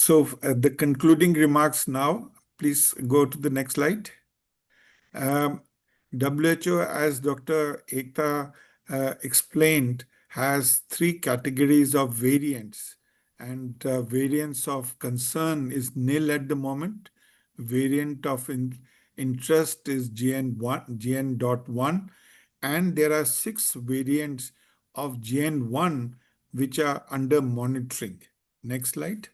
The concluding remarks now, please go to the next slide. WHO, as Dr. Ekta explained, has three categories of variants, and variants of concern is nil at the moment. Variant of interest is GN1, GN.1, and there are 6 variants of GN1 which are under monitoring. Next slide.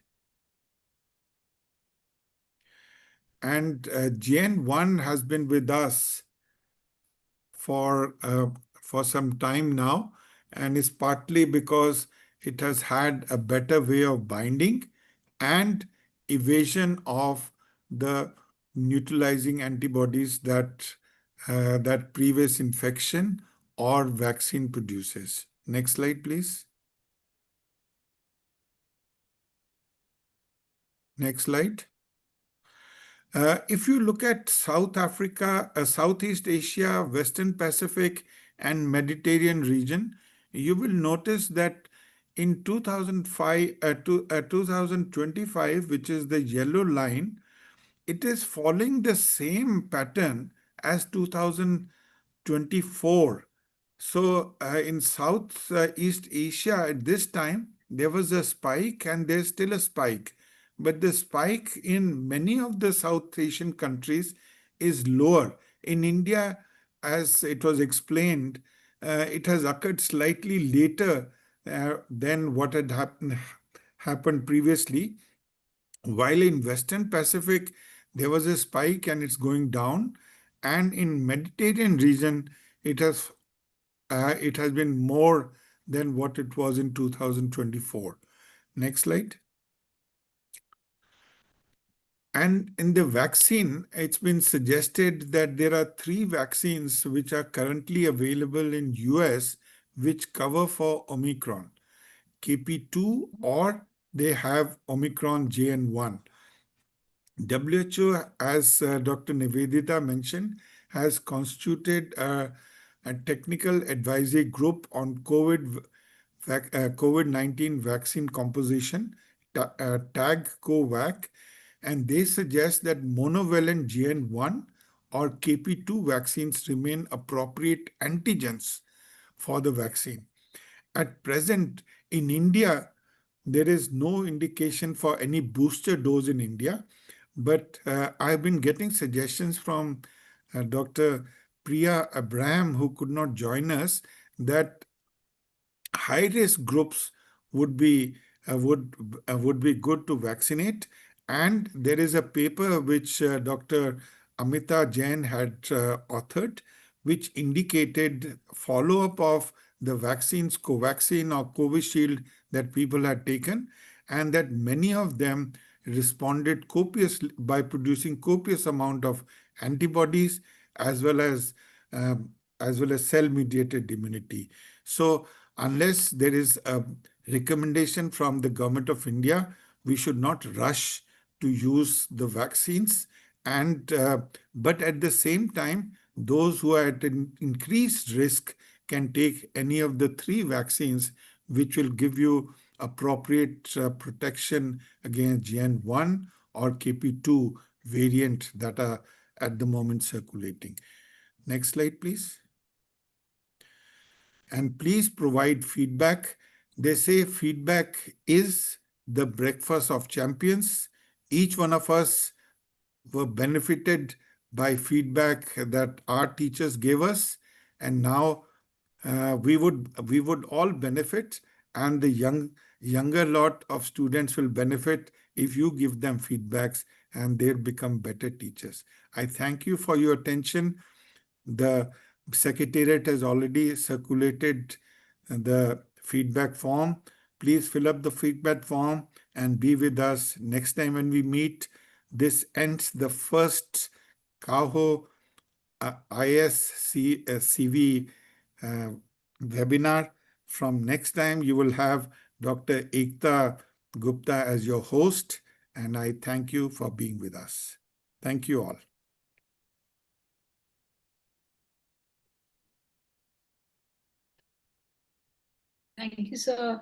And GN1 has been with us for some time now, and is partly because it has had a better way of binding and evasion of the neutralizing antibodies that that previous infection or vaccine produces. Next slide, please. Next slide. If you look at South Africa, Southeast Asia, Western Pacific, and Mediterranean region, you will notice that in 2025, which is the yellow line, it is following the same pattern as 2024. So in Southeast Asia at this time, there was a spike and there's still a spike. But the spike in many of the South Asian countries is lower. In India, as it was explained, it has occurred slightly later than what had happened previously. While in Western Pacific, there was a spike and it's going down. And in Mediterranean region, it has been more than what it was in 2024. Next slide. And in the vaccine, it's been suggested that there are 3 vaccines which are currently available in US which cover for Omicron, KP2, or they have Omicron JN1. WHO, as Dr. Nivedita mentioned, has constituted a technical advisory group on COVID-19 vaccine composition, TAG COVAC, and they suggest that monovalent JN1 or KP2 vaccines remain appropriate antigens for the vaccine. At present, in India, there is no indication for any booster dose in India, but I've been getting suggestions from Dr. Priya Abraham, who could not join us, that high-risk groups would be good to vaccinate. And there is a paper which Dr. Amita Jain had authored, which indicated follow-up of the vaccines, Covaxin or Covishield, that people had taken, and that many of them responded copiously by producing copious amount of antibodies as well as cell-mediated immunity. So unless there is a recommendation from the Government of India, we should not rush to use the vaccines. And but at the same time, those who are at an increased risk can take any of the 3 vaccines, which will give you appropriate protection against GN1 or KP2 variant that are at the moment circulating. Next slide, please. And please provide feedback. They say feedback is the breakfast of champions. Each one of us were benefited by feedback that our teachers gave us, and now we would all benefit, and the younger lot of students will benefit if you give them feedbacks, and they'll become better teachers. I thank you for your attention. The Secretariat has already circulated the feedback form. Please fill up the feedback form and be with us next time when we meet. This ends the first CAHO ISCV webinar. From next time, you will have Dr. Ekta Gupta as your host, and I thank you for being with us. Thank you all. Thank you, sir.